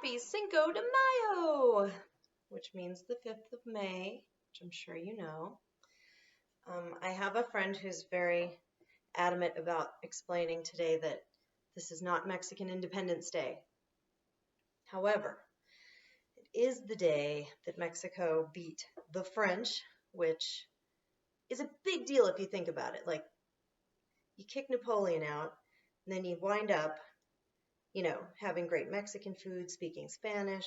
Happy Cinco de Mayo, which means the 5th of May, which I'm sure you know. I have a friend who's very adamant about explaining today that this is not Mexican Independence Day. However, it is the day that Mexico beat the French, which is a big deal if you think about it. Like, you kick Napoleon out, and then you wind up, having great Mexican food, speaking Spanish.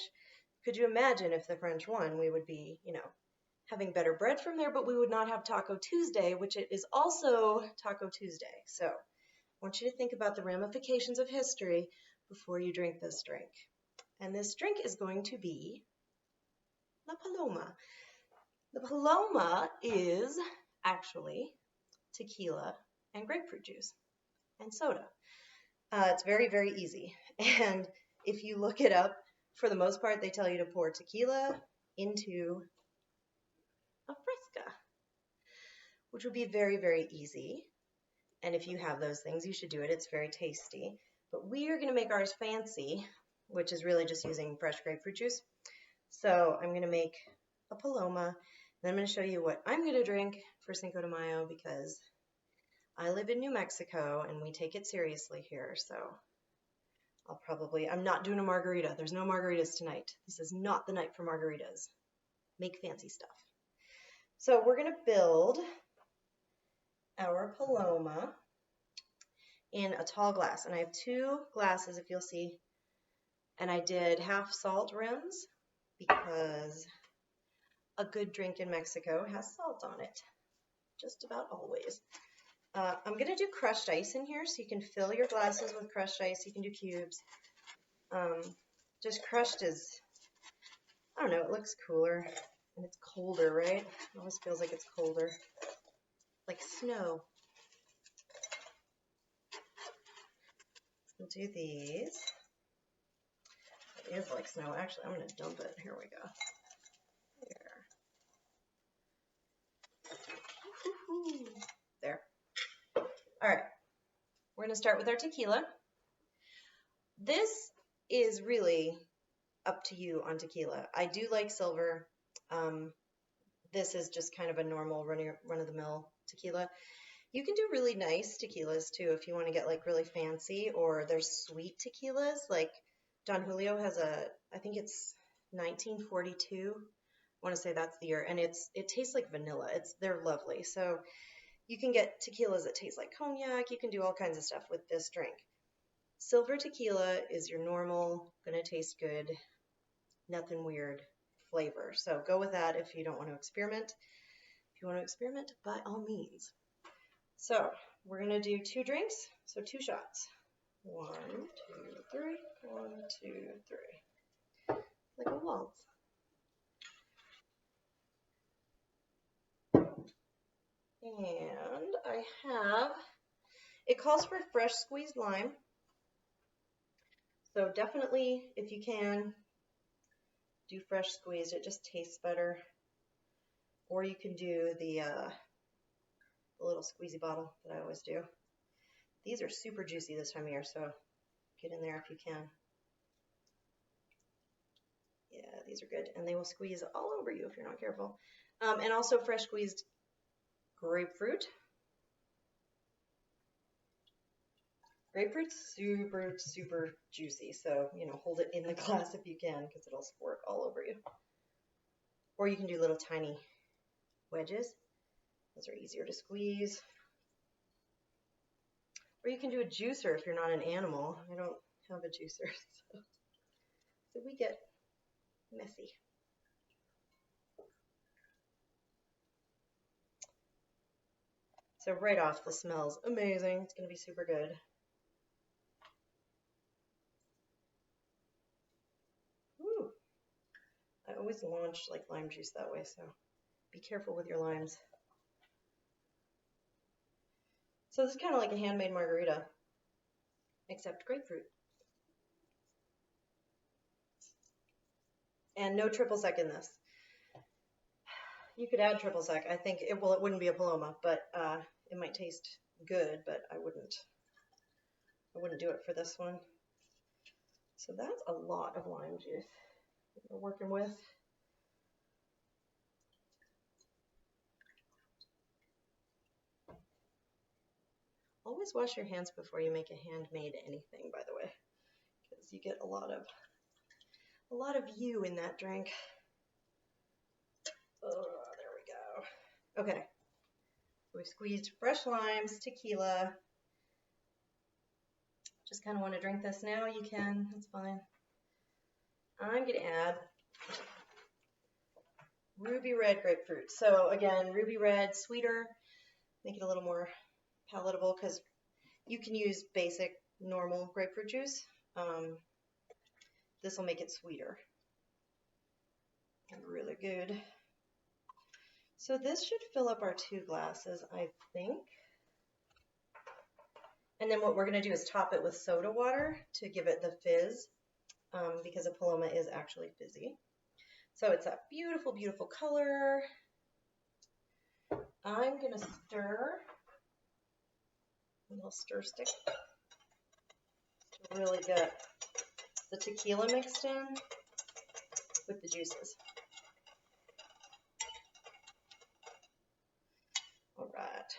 Could you imagine if the French won, we would be, having better bread from there, but we would not have Taco Tuesday, which it is also Taco Tuesday. So I want you to think about the ramifications of history before you drink this drink. And this drink is going to be La Paloma. The Paloma is actually tequila and grapefruit juice and soda. It's very, very easy. And if you look it up, for the most part, they tell you to pour tequila into a fresca, which would be very, very easy. And if you have those things, you should do it. It's very tasty. But we are going to make ours fancy, which is really just using fresh grapefruit juice. So I'm going to make a Paloma. Then I'm going to show you what I'm going to drink for Cinco de Mayo because I live in New Mexico and we take it seriously here. So I'm not doing a margarita. There's no margaritas tonight. This is not the night for margaritas. Make fancy stuff. So we're going to build our Paloma in a tall glass. And I have 2 glasses, if you'll see. And I did half salt rims because a good drink in Mexico has salt on it. Just about always. I'm going to do crushed ice in here, so you can fill your glasses with crushed ice. You can do cubes. Just crushed is, I don't know, it looks cooler. And it's colder, right? It always feels like it's colder. Like snow. We'll do these. It is like snow. Actually, I'm going to dump it. Here we go. There. All right. We're going to start with our tequila. This is really up to you on tequila. I do like silver. This is just kind of a normal run-of-the-mill tequila. You can do really nice tequilas too if you want to get like really fancy, or there's sweet tequilas. Like Don Julio has I think it's 1942. I want to say that's the year, and it tastes like vanilla. They're lovely. So you can get tequilas that taste like cognac. You can do all kinds of stuff with this drink. Silver tequila is your normal, gonna taste good, nothing weird flavor. So go with that if you don't want to experiment. If you want to experiment, by all means. So we're gonna do 2 drinks, so 2 shots. 1, 2, 3. 1, 2, 3. Like a waltz. And it calls for fresh squeezed lime. So definitely, if you can, do fresh squeezed. It just tastes better. Or you can do the little squeezy bottle that I always do. These are super juicy this time of year, so get in there if you can. Yeah, these are good. And they will squeeze all over you if you're not careful. And also fresh squeezed grapefruit. Grapefruit's super, super juicy, so, hold it in the glass if you can because it'll squirt all over you. Or you can do little tiny wedges. Those are easier to squeeze. Or you can do a juicer if you're not an animal. I don't have a juicer, so we get messy. So right off, the smell's amazing. It's going to be super good. Ooh. I always launch like lime juice that way, so be careful with your limes. So this is kind of like a handmade margarita, except grapefruit. And no triple sec in this. You could add triple sec. I think it wouldn't be a Paloma, but it might taste good, but I wouldn't do it for this one. So that's a lot of lime juice that we're working with. Always wash your hands before you make a handmade anything, by the way, because you get a lot of you in that drink. Oh, there we go. Okay. We squeezed fresh limes, tequila. Just kind of want to drink this now. You can. That's fine. I'm going to add ruby red grapefruit. So again, ruby red, sweeter, make it a little more palatable because you can use basic, normal grapefruit juice. This will make it sweeter. Really good. So this should fill up our 2 glasses, I think. And then what we're going to do is top it with soda water to give it the fizz, because a Paloma is actually fizzy. So it's that beautiful, beautiful color. I'm going to stir a little stir stick to really get the tequila mixed in with the juices. All right.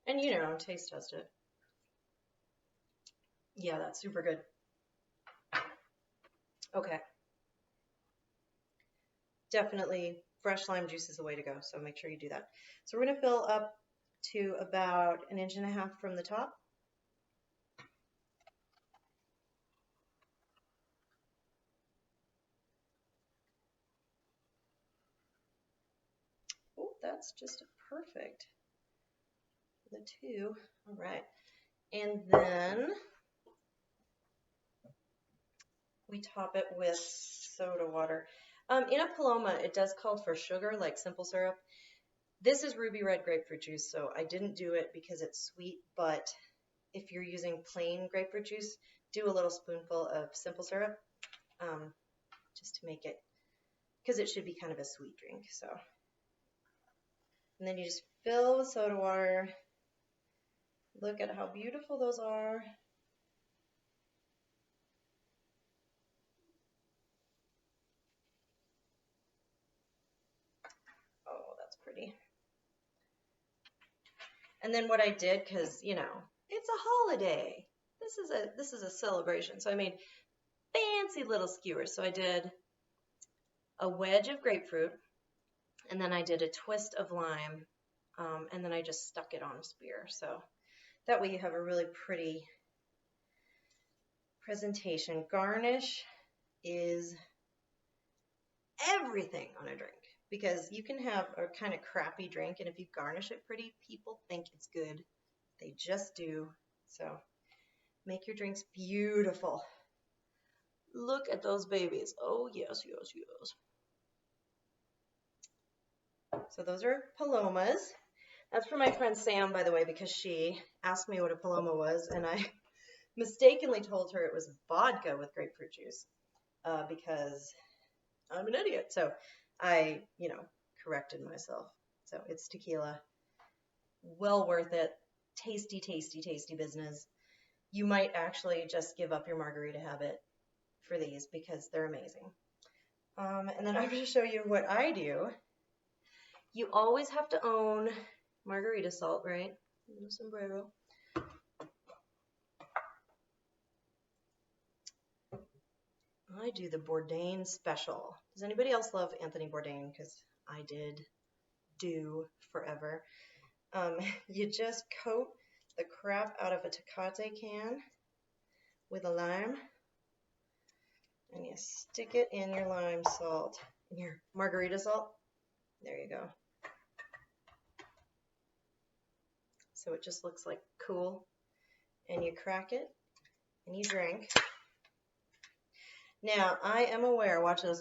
And you know, taste test it. Yeah, that's super good. Okay. Definitely fresh lime juice is the way to go, so make sure you do that. So we're going to fill up to about 1.5 inches from the top. Oh, that's just perfect. The 2. All right. And then we top it with soda water. In a Paloma, it does call for sugar, like simple syrup. This is ruby red grapefruit juice, so I didn't do it because it's sweet, but if you're using plain grapefruit juice, do a little spoonful of simple syrup, just to make it, because it should be kind of a sweet drink. So, and then you just fill with soda water. Look at how beautiful those are. Oh, that's pretty. And then what I did, because you know, it's a holiday. This is a celebration. So I made fancy little skewers. So I did a wedge of grapefruit, and then I did a twist of lime, and then I just stuck it on a spear. So that way you have a really pretty presentation. Garnish is everything on a drink, because you can have a kind of crappy drink, and if you garnish it pretty, people think it's good. They just do. So make your drinks beautiful. Look at those babies. Oh, yes, yes, yes. So those are Palomas. That's for my friend Sam, by the way, because she asked me what a Paloma was, and I mistakenly told her it was vodka with grapefruit juice, because I'm an idiot. So I, you know, corrected myself. So it's tequila. Well worth it. Tasty, tasty, tasty business. You might actually just give up your margarita habit for these because they're amazing. And then I'm going to show you what I do. You always have to own margarita salt, right? Sombrero. I do the Bourdain special. Does anybody else love Anthony Bourdain? Because I do forever. You just coat the crap out of a Tecate can with a lime, and you stick it in your lime salt, in your margarita salt. There you go. So it just looks like cool, and you crack it, and you drink. Now, I am aware, watch this,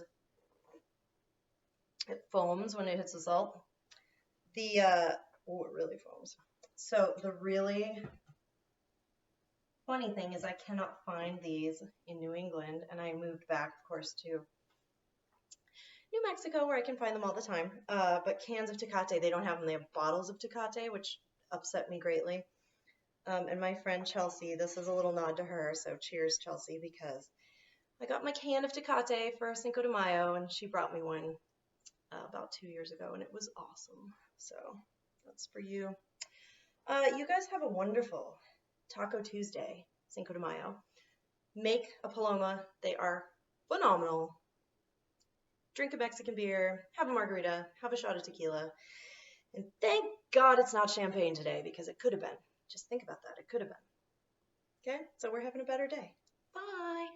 it foams when it hits the salt. Oh, it really foams. So the really funny thing is I cannot find these in New England, and I moved back, of course, to New Mexico, where I can find them all the time. But cans of Tecate, they don't have them. They have bottles of Tecate, which upset me greatly. and my friend Chelsea. This is a little nod to her, so cheers, Chelsea, because I got my can of Tecate for Cinco de Mayo, and she brought me one about 2 years ago, and it was awesome. So that's for you. You guys have a wonderful Taco Tuesday, Cinco de Mayo. Make a Paloma. They are phenomenal. Drink a Mexican beer, have a margarita, have a shot of tequila, and thank God it's not champagne today because it could have been. Just think about that. It could have been. Okay? So we're having a better day. Bye.